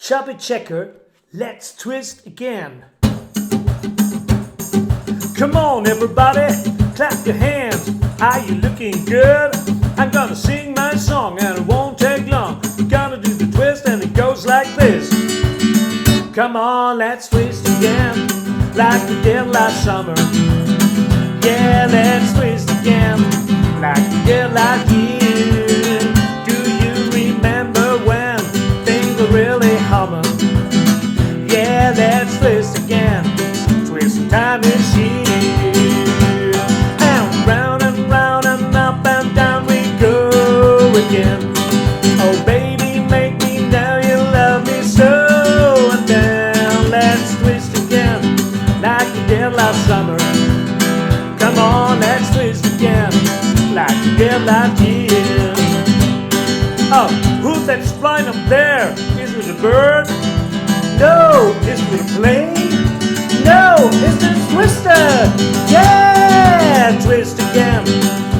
Chubby Checker, let's twist again. Come on everybody, clap your hands. Are you looking good? I'm gonna sing my song and it won't take long. We're gonna do the twist and it goes like this. Come on, let's twist again, like we did last summer. Yeah, let's twist again, like we did last year. Do you remember when things were really humming? Yeah, let's twist again, twist time is here. And round and up and down we go again. Oh baby, make me now, you love me so. And then let's twist again, like we did last summer. Come on, let's twist again, like we did last year. Oh, who's that flying up there? Is it a bird? No, is it a plane? No, it's the twister. Yeah, twist again,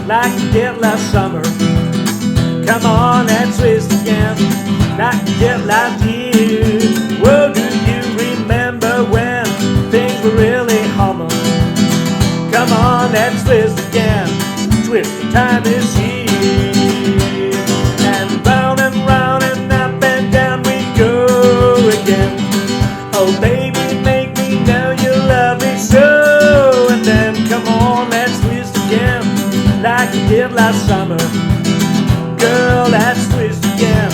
like we did last summer. Come on and twist again, like we did last year. Well, do you remember when things were really humming? Come on, let's twist again, twist the time is here. And round and up and down we go again. Oh baby, make me know you love me so. And then come on, let's twist again, like we did last summer. Girl, let's twist again,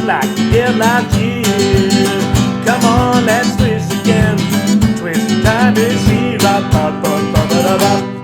like we did last year. Come on, let's twist again, twist the time is here. Ba, ba, ba, ba, ba, ba, ba.